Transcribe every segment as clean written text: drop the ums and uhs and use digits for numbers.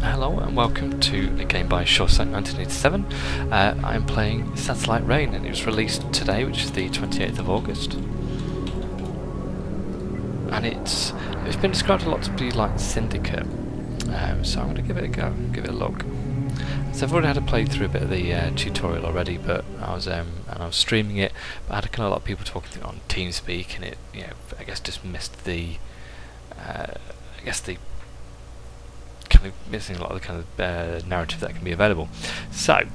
Hello and welcome to a game by Shawshank 1987. I am playing Satellite Rain, and it was released today, which is the 28th of August. And it's been described a lot to be like Syndicate, so I'm going to give it a go, give it a look. So I've already had a playthrough a bit of the tutorial already, but I was streaming it, but I had kind of a lot of people talking on TeamSpeak, and it, I guess just missed the, kind of missing a lot of the kind of narrative that can be available. So,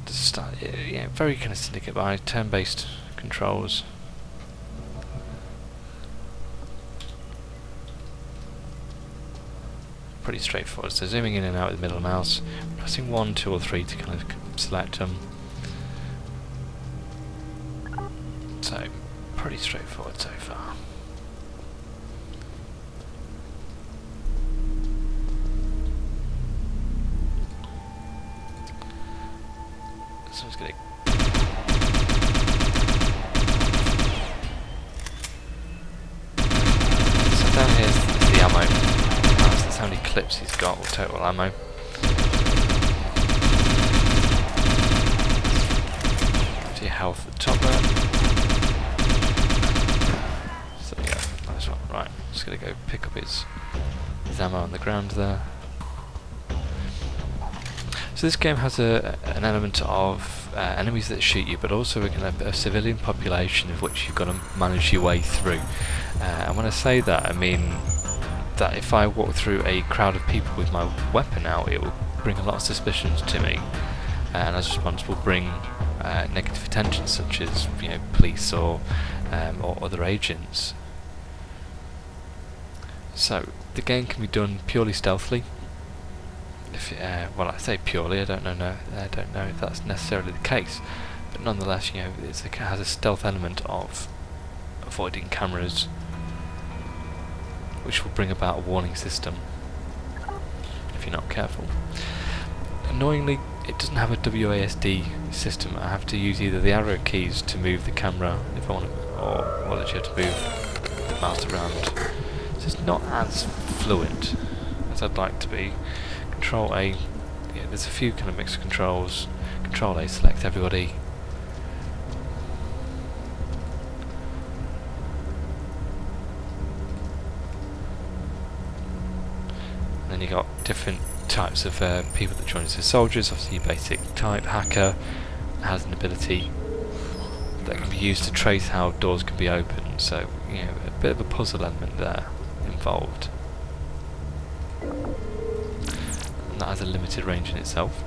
to start, very kind of Syndicate by turn-based controls. Pretty straightforward. So zooming in and out with the middle mouse, pressing 1, 2 or 3 to kind of select them. So, pretty straightforward so far. So I'm just going to down here is the ammo. That's how many clips he's got, or total ammo. To your health at the top there. So there you go, nice one. Right, I'm just going to go pick up his ammo on the ground there. So this game has an element of enemies that shoot you, but also a civilian population of which you've got to manage your way through. And when I say that, I mean that if I walk through a crowd of people with my weapon out, it will bring a lot of suspicions to me, and as a response will bring negative attention, such as police or other agents. So the game can be done purely stealthily. Well, I say purely. I don't know if that's necessarily the case, but nonetheless, it has a stealth element of avoiding cameras, which will bring about a warning system if you're not careful. Annoyingly, it doesn't have a WASD system. I have to use either the arrow keys to move the camera if I want to, or that you have to move the mouse around. So it's not as fluent as I'd like to be. Control A, there's a few kind of mixed controls. Control A, select everybody. And then you got different types of people that join us. So soldiers, obviously your basic type. Hacker has an ability that can be used to trace how doors can be opened. So a bit of a puzzle element there involved. That has a limited range in itself.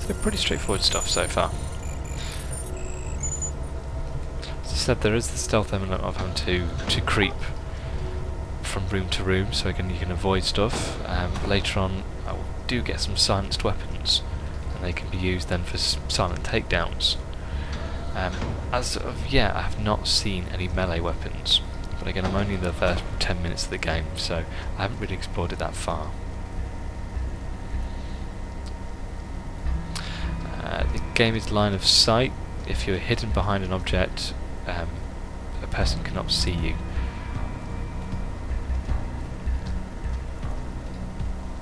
So pretty straightforward stuff so far. As I said, there is the stealth element of having to creep from room to room, so again you can avoid stuff. Later on I do get some silenced weapons, and they can be used then for silent takedowns. As of yet, I have not seen any melee weapons, but again I'm only in the first 10 minutes of the game, so I haven't really explored it that far. The game is line of sight. If you're hidden behind an object, a person cannot see you.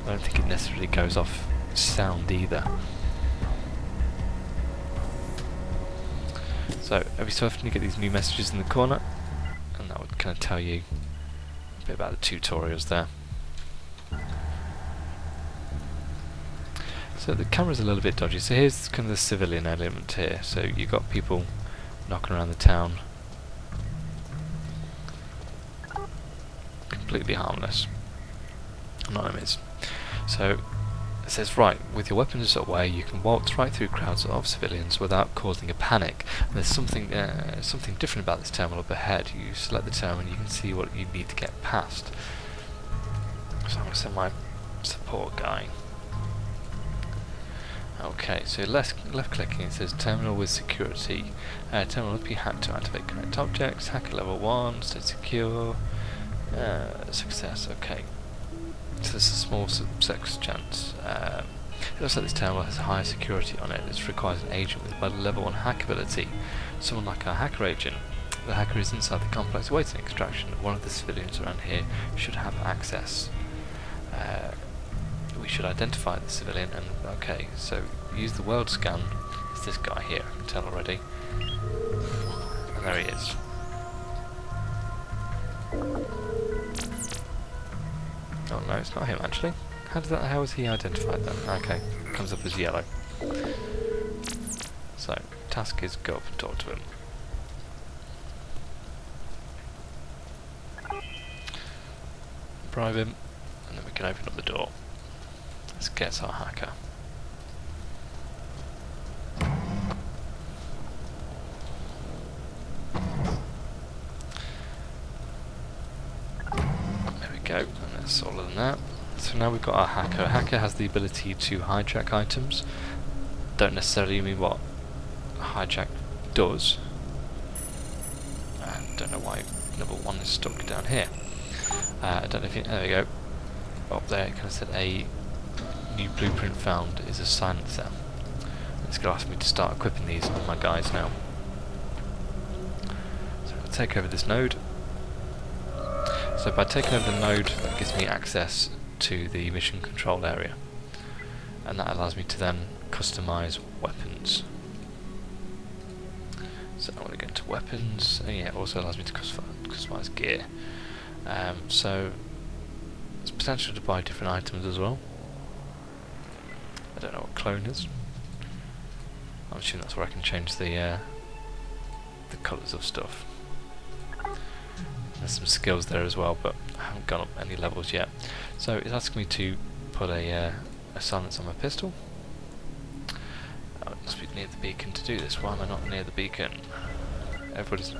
I don't think it necessarily goes off sound either. So every so often you get these new messages in the corner, and that would kind of tell you a bit about the tutorials there. So the camera's a little bit dodgy. So here's kind of the civilian element here. So you've got people knocking around the town, completely harmless, anonymous. So it says, right, with your weapons away, you can waltz right through crowds of civilians without causing a panic. And there's something different about this terminal up ahead. You select the terminal and you can see what you need to get past. So I'm going to send my support guy. Okay, so left clicking, it says terminal with security. Terminal up, you had to activate correct objects. Hacker level 1, stay secure. Success, okay. So there's a small success chance. It looks like this terminal has higher security on it. This requires an agent with a level 1 hack ability, someone like our hacker agent. The hacker is inside the complex waiting extraction. One of the civilians around here should have access. We should identify the civilian and okay, so use the world scan. It's this guy here, I can tell already. And there he is. Oh no, it's not him actually. How was he identified then? Okay, comes up as yellow. So, task is go up and talk to him. Bribe him, and then we can open up the door. Let's get our hacker. There we go, and that's all of that. So now we've got our hacker. A hacker has the ability to hijack items. Don't necessarily mean what hijack does. I don't know why number 1 is stuck down here. I don't know if you, there we go. Up there it kind of said a new blueprint found is a silencer. It's going to ask me to start equipping these on my guys now. So I'll take over this node. So by taking over the node, that gives me access to the mission control area, and that allows me to then customize weapons. So I want to go into weapons, and yeah, it also allows me to customize gear. So there's potential to buy different items as well. I don't know what clone is. I'm assuming that's where I can change the colours of stuff. There's some skills there as well, but I haven't gone up any levels yet. So it's asking me to put a silence on my pistol. I must be near the beacon to do this. Why am I not near the beacon? Everybody's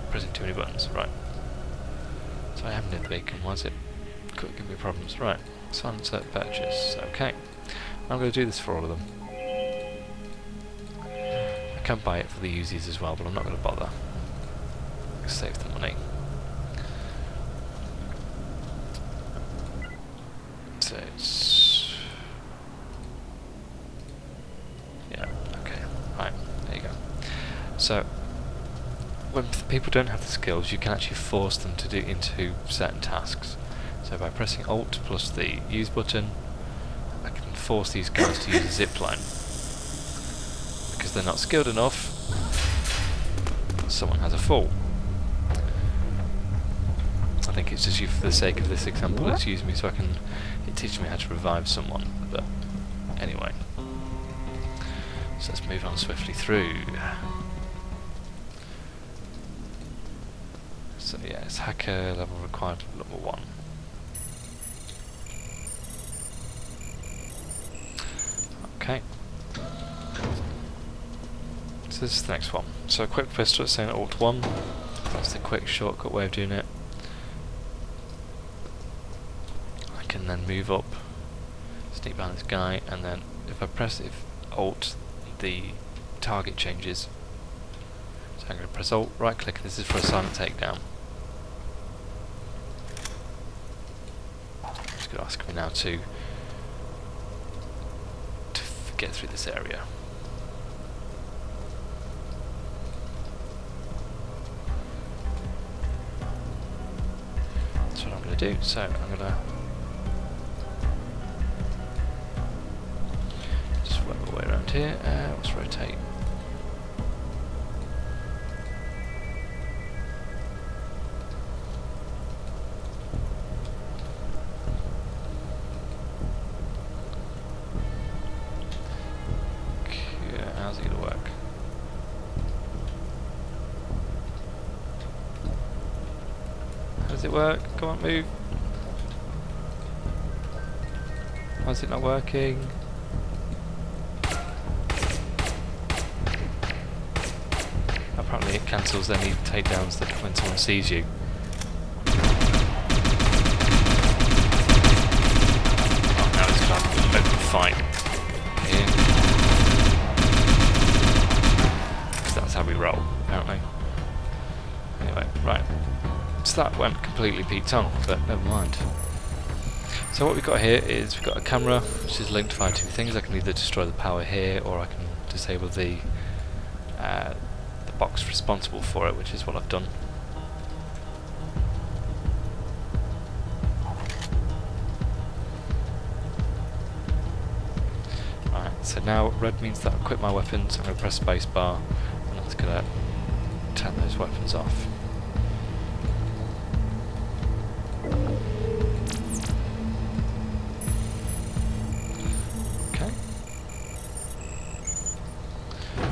pressing too many buttons. Right. So I am near the beacon. Why is it giving me problems? Right. Silencer purchase. Okay. I'm going to do this for all of them. I can buy it for the Uzis as well, but I'm not going to bother. Save the money. So it's... yeah, okay. Right, there you go. So, when people don't have the skills, you can actually force them to do into certain tasks. So by pressing Alt plus the use button, I can force these guys to use a zipline. Because they're not skilled enough, someone has a fall. I think it's just for the sake of this example, it's using me so it teaches me how to revive someone. But anyway, so let's move on swiftly through. So yeah, it's hacker level required level 1. Okay. So this is the next one. So a quick pistol, it's saying Alt 1. That's the quick shortcut way of doing it. I can then move up, sneak behind this guy, and then if I press Alt, the target changes. So I'm going to press Alt, right click, and this is for a silent takedown. It's going to ask me now to get through this area. That's what I'm going to do. So I'm going to just work my way around here. Let's rotate. How's it going to work? How does it work? Come on, move. Why is it not working? Apparently it cancels any takedowns that when someone sees you. Oh, now it's got an open fight. Here. That's how we roll, apparently. Anyway, right. So that went completely Pete Tong, but never mind. So what we've got here is we've got a camera which is linked via two things. I can either destroy the power here, or I can disable the box responsible for it, which is what I've done. Right, so now red means that I've equipped my weapons. I'm going to press space bar, and that's going to turn those weapons off. Okay.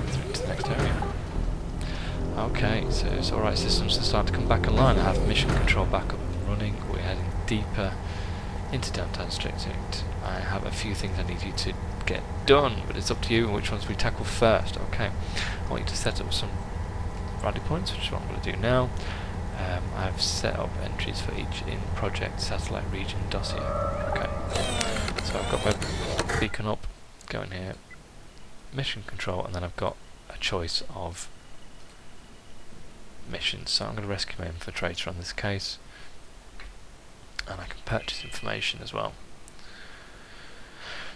Through to the next area. Okay, so it's alright, systems are starting to come back online. I have mission control back up and running. We're heading deeper into downtown Strategey. I have a few things I need you to get done, but it's up to you on which ones we tackle first. Okay, I want you to set up some rally points, which is what I'm going to do now. I've set up entries for each in Project Satellite Region Dossier. Okay, so I've got my beacon up, going here, mission control, and then I've got a choice of missions. So I'm going to rescue my infiltrator on this case, and I can purchase information as well.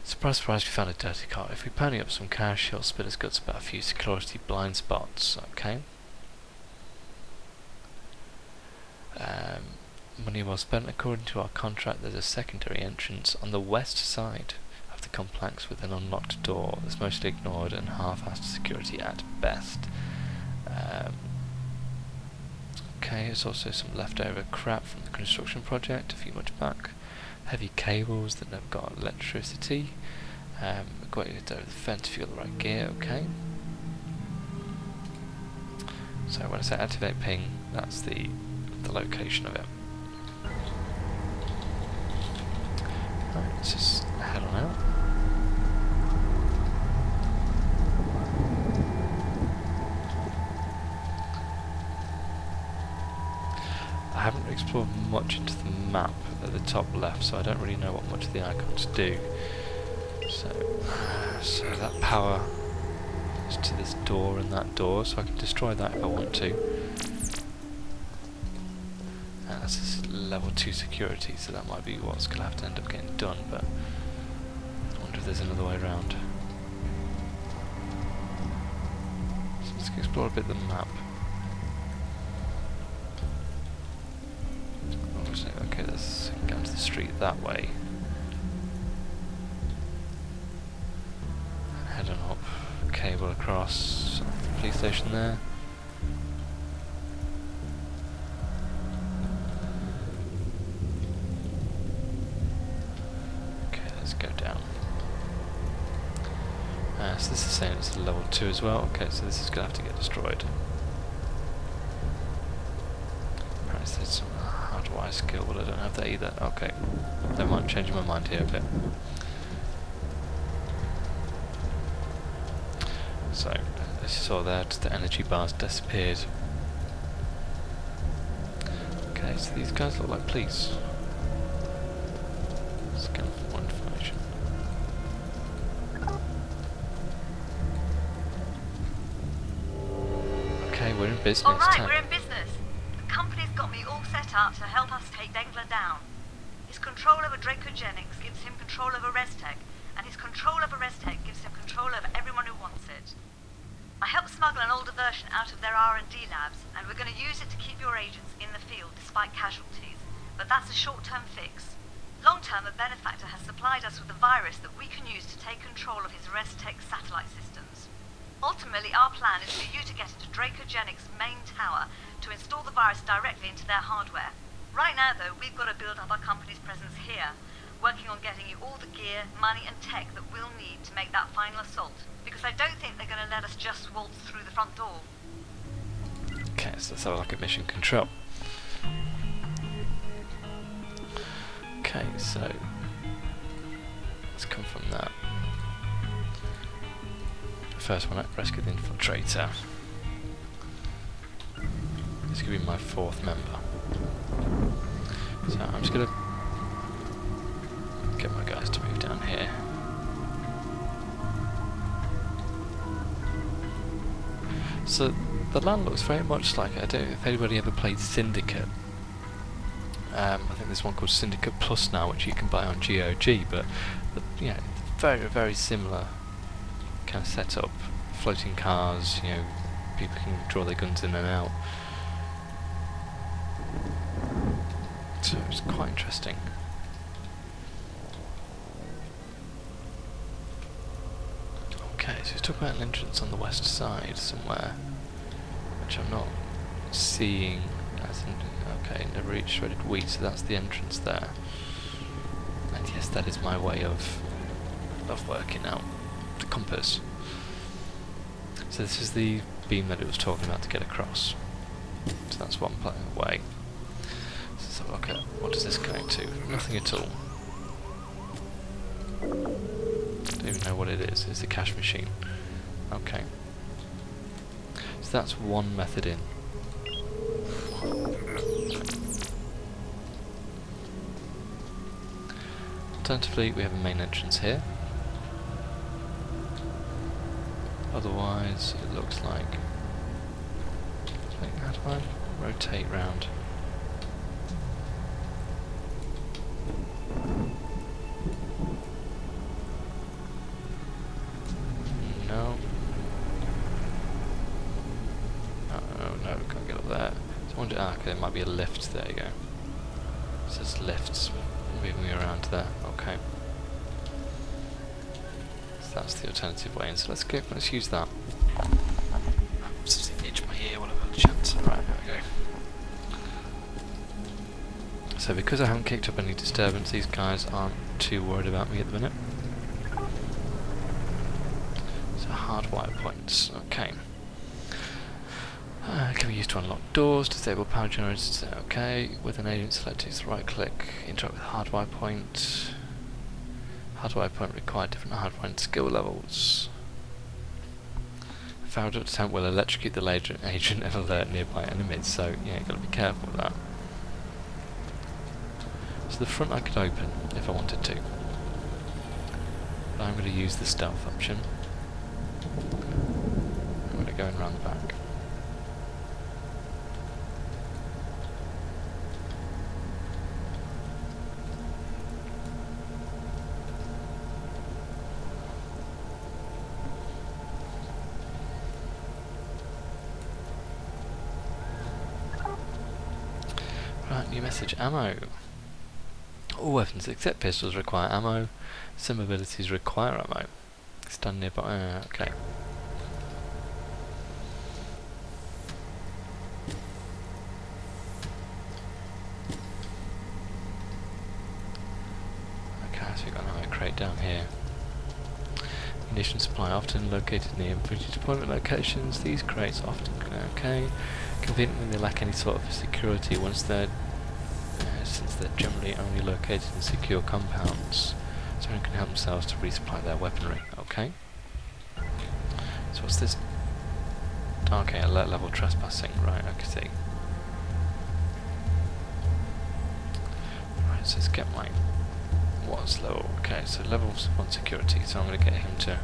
Surprise, surprise, we found a dirty car. If we pony up some cash, he'll spit his guts about a few security blind spots. Okay. Money well spent. According to our contract, there's a secondary entrance on the west side of the complex with an unlocked door that's mostly ignored and half-assed security at best. Okay, there's also some leftover crap from the construction project a few months back. Heavy cables that never got electricity. Got it over the fence if you got the right gear. Okay. So when I say activate ping, that's the location of it. Right, let's just head on out. I haven't explored much into the map at the top left, so I don't really know what much of the icons do. So that power is to this door and that door, so I can destroy that if I want to. And that's just level 2 security, so that might be what's going to have to end up getting done, but I wonder if there's another way around. So let's explore a bit of the map. Okay, let's go to the street that way. And head on up, cable across the police station there. Okay, let's go down. So this is saying it's a level 2 as well. Okay, so this is going to have to get destroyed. Apparently there's some hardwire skill, but I don't have that either. Okay, never mind, changing my mind here a bit. So, as you saw there, just the energy bars disappeared. Okay, so these guys look like police. Let's get more information. Okay, we're in business. Alright, we're in business. The company's got me all set up to help us take Dengler down. His control over Dracogenics gives him control over ResTech, and his control over ResTech gives him control over everyone who wants it. I helped smuggle an older version out of their R&D labs, and we're going to use it to keep your agents in the field despite casualties. But that's a short-term fix. Long-term, a benefactor has supplied us with a virus that we can use to take control of his ResTech satellite systems. Ultimately, our plan is for you to get into Dracogenics' main tower to install the virus directly into their hardware. Right now, though, we've got to build up our company's presence here, working on getting you all the gear, money and tech that we'll need to make that final assault, because I don't think they're going to let us just waltz through the front door. Okay, so that's like a mission control. Okay, so let's come from that. First one, rescue the infiltrator. This could be my 4th member. So I'm just gonna get my guys to move down here. So the land looks very much like, I don't know if anybody ever played Syndicate. I think there's one called Syndicate Plus now, which you can buy on GOG, but yeah, very, very similar kind of setup. Floating cars, you know, people can draw their guns in and out. So it's quite interesting. Okay, so he's talking about an entrance on the west side somewhere, which I'm not seeing as in, okay, never reached shredded wheat, so that's the entrance there. And yes, that is my way of working out the compass. So this is the beam that it was talking about to get across. So that's one way. So let's have a look at what does this connect to? Nothing at all. Don't even know what it is. It's a cash machine. Okay. So that's one method in. Alternatively, we have a main entrance here. Otherwise, it looks like... how do I rotate round? No. Oh, no, can't get up there. So I wonder, okay, there might be a lift. There you go. It says lifts moving me around there. Okay. That's the alternative way in, so let's use that. Just itch my ear when I've got a chance. Right, there we go. So because I haven't kicked up any disturbance, these guys aren't too worried about me at the minute. So hardwire points, okay. Can be used to unlock doors, disable power generators, okay. With an agent selected, right click, interact with hardwire point. Hardwire point require different hardwire point skill levels. A failed attempt will electrocute the agent and alert nearby enemies, so yeah, you've got to be careful with that. So the front I could open if I wanted to. But I'm going to use the stealth option. I'm going to go in around the back. Right, new message, ammo. All weapons except pistols require ammo. Some abilities require ammo. Stand nearby, okay. Okay, so we've got an ammo crate down here. Munition supply often located near infantry deployment locations. These crates often, okay. Conveniently they lack any sort of security since they're generally only located in secure compounds. So anyone can help themselves to resupply their weaponry. Okay. So what's this? Okay, alert level trespassing. Right, I can see. Right, so let's get my what's level. Okay, so level 1 security. So I'm going to get him to.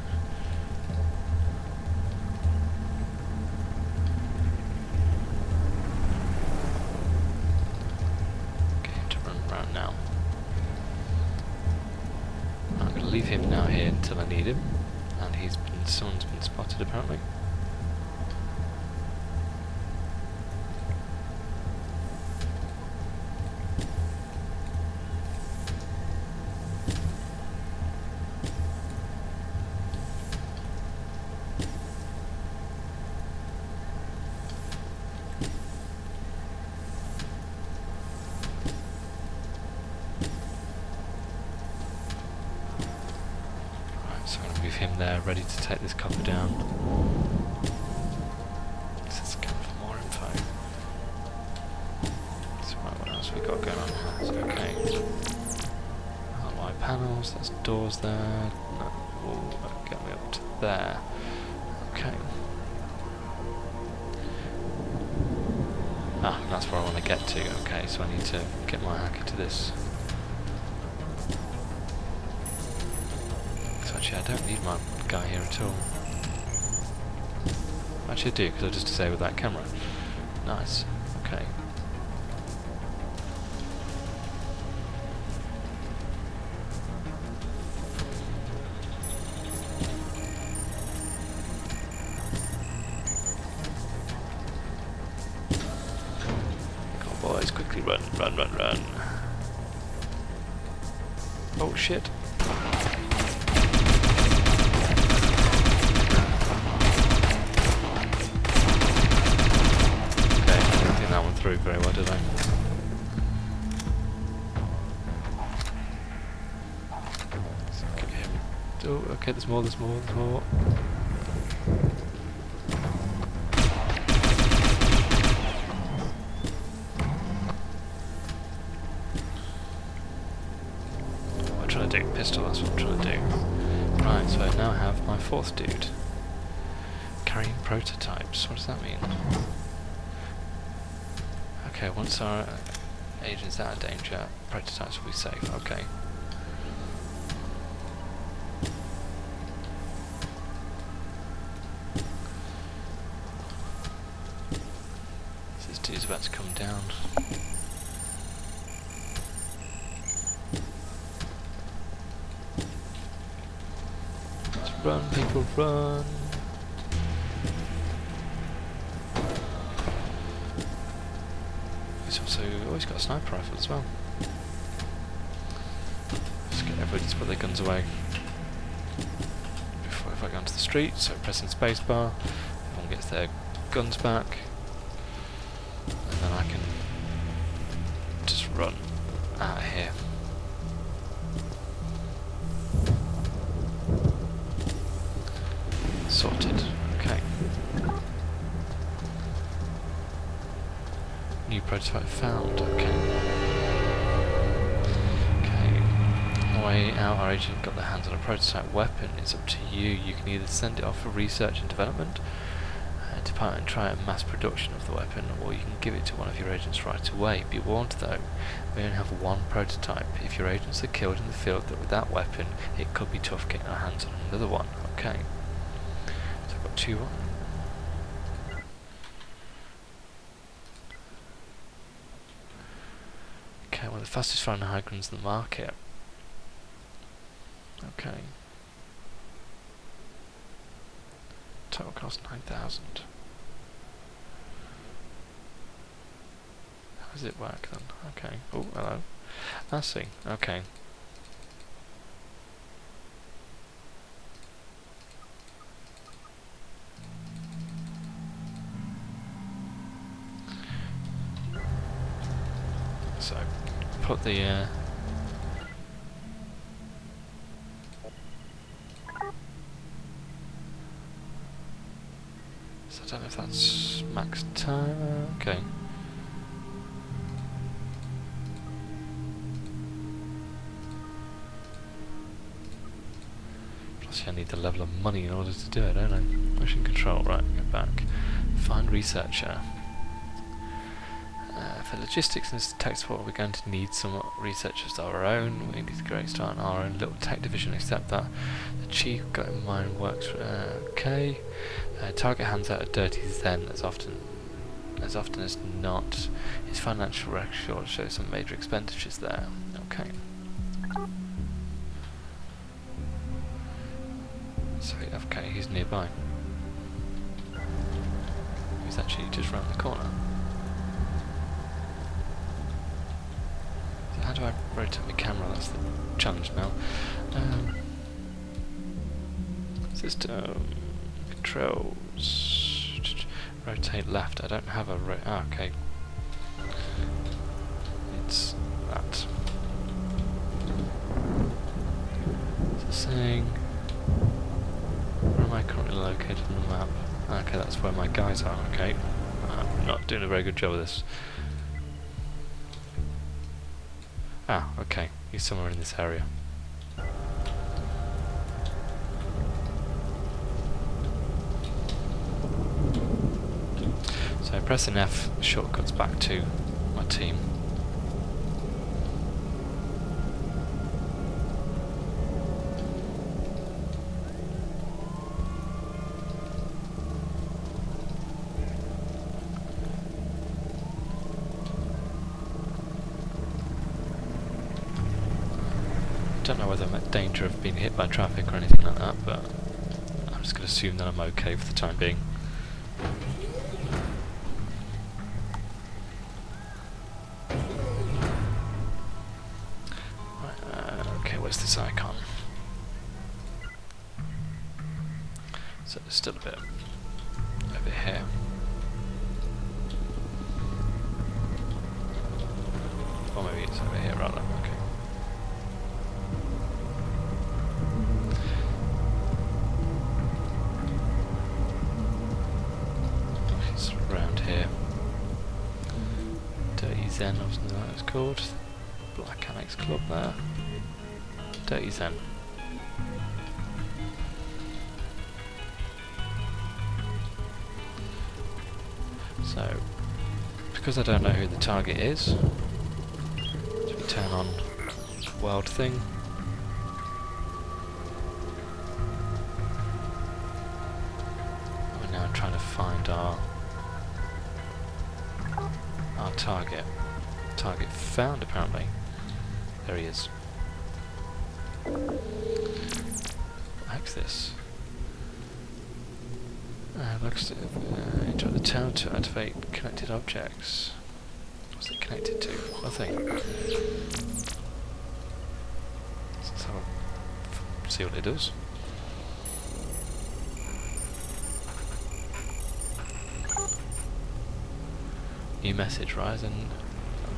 Leave him now here until I need him, and someone's been spotted apparently. So I'm going to move him there, ready to take this copper down. Let's scan for more info. So what else we got going on here? So, okay. Hardwire panels, that's doors there. No, will get me up to there. Okay. Ah, that's where I want to get to. Okay, so I need to get my hacker to this. Actually, I don't need my guy here at all. Actually I do, because I'll just disable that camera. Nice. Okay. quickly run, run, run, run. Oh shit. Okay, I didn't think that one through very well, did I? Oh, okay, there's more, there's more, there's more. What am I trying to do? Pistol, that's what I'm trying to do. Right, so I now have my fourth dude. Carrying prototypes, what does that mean? Okay, once our agent's out of danger, prototypes will be safe, okay. This dude's about to come down. Let's run, people, run! He's also always got a sniper rifle as well. Just get everybody to put their guns away before I go onto the street. So pressing spacebar, everyone gets their guns back, and then I can just run out of here. Sorted. Okay. New prototype found. Okay. Okay. On the way out, our agent got their hands on a prototype weapon. It's up to you. You can either send it off for research and development, and try a mass production of the weapon, or you can give it to one of your agents right away. Be warned though, we only have one prototype. If your agents are killed in the field with that weapon, it could be tough getting our hands on another one. Okay. So I've got two. Okay, one of the fastest firing high guns in the market. Okay. Total cost 9,000. How does it work then? Okay. Oh, hello. I see. Okay. So, put the so I don't know if that's max time. Okay. Plus, I need the level of money in order to do it, don't I? Motion control. Right. Go back. Find researcher. For logistics and tech support, we're going to need some researchers of our own. We need to start our own little tech division, except that the chief got in mind works okay. Target hands out a dirty Zen as often as not. His financial record shows some major expenditures there. Okay. So okay, he's nearby. He's actually just round the corner. How do I rotate my camera? That's the challenge now. System controls. Rotate left. I don't have a okay. It's that. It's saying where am I currently located on the map? Okay, that's where my guys are. Okay, I'm not doing a very good job of this. Ah, okay, he's somewhere in this area. So pressing F shortcuts back to my team. I don't know whether I'm at danger of being hit by traffic or anything like that, but I'm just going to assume that I'm okay for the time being. it's this icon. So there's still a bit over here. Or maybe it's over here rather. Okay. It's around here. Dirty Zen or something like that it's called. Black Annex Club there. Dirty Zen. So, because I don't know who the target is, so we turn on world thing. We're now trying to find our target. Target found apparently. There he is. What's this? Looks enter the town to activate connected objects. What's it connected to? Nothing. Let's have a see what it does. New message, Ryzen.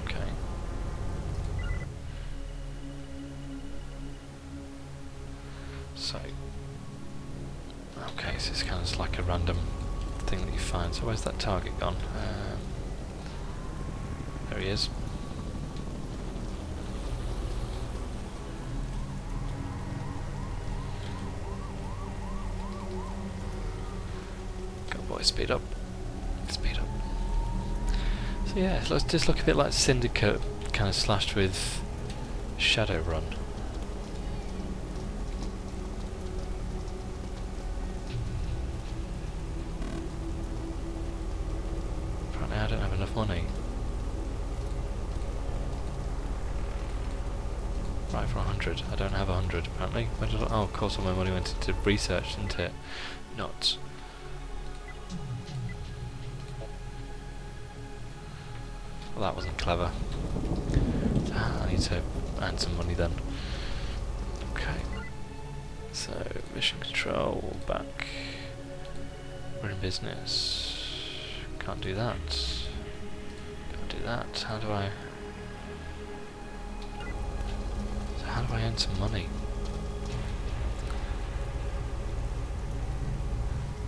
Okay. So. Okay, so it's kind of just like a random thing that you find. So where's that target gone? There he is. Go boy, speed up. Speed up. So yeah, let's just look a bit like Syndicate, kind of slashed with Shadow Run. Apparently I don't have enough money. Right, for 100. I don't have 100 apparently. Where did oh, of course all my money went into research, didn't it? Nuts. Well, that wasn't clever. I need to earn some money then. Okay. So, mission control, back. We're in business. Can't do that. Can't do that. How do I... So how do I earn some money?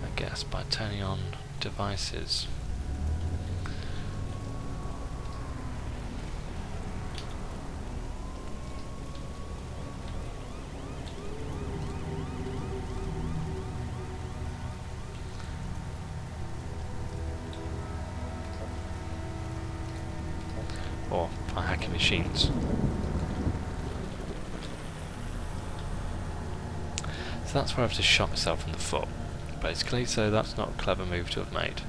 I guess by turning on devices. Or by hacking machines. So that's where I've just shot myself in the foot, basically, so that's not a clever move to have made.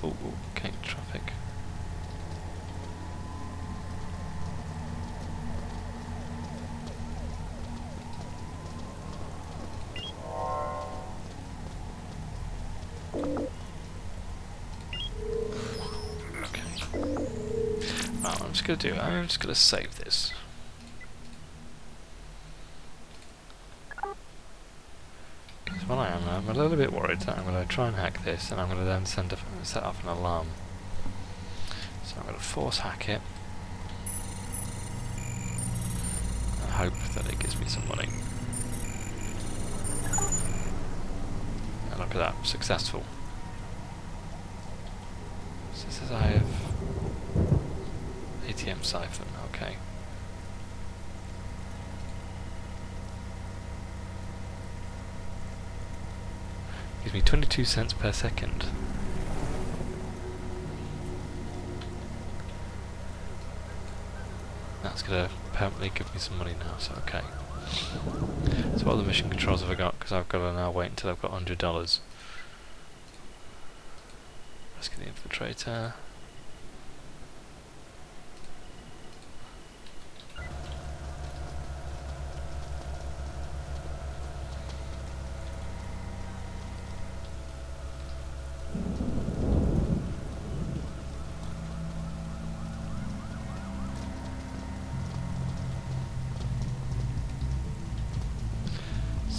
Ooh, okay, traffic. I'm just gonna save this. Because what I'm a little bit worried that I'm gonna try and hack this, and I'm gonna then set off an alarm. So I'm gonna force hack it and hope that it gives me some money. And look at that, successful. So it says I have ATM siphon, okay. Gives me 22 cents per second. That's gonna permanently give me some money now, so okay. So what other mission controls have I got? Because I've got to now wait until I've got $100. Rescue the infiltrator.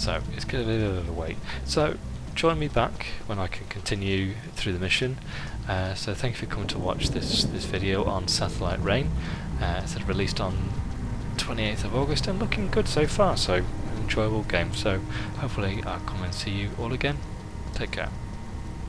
so it's going to be a bit of a wait. So join me back when I can continue through the mission. So thank you for coming to watch this video on Satellite Rain. It's released on 28th of August and looking good so far, so an enjoyable game. So hopefully I'll come and see you all again. Take care.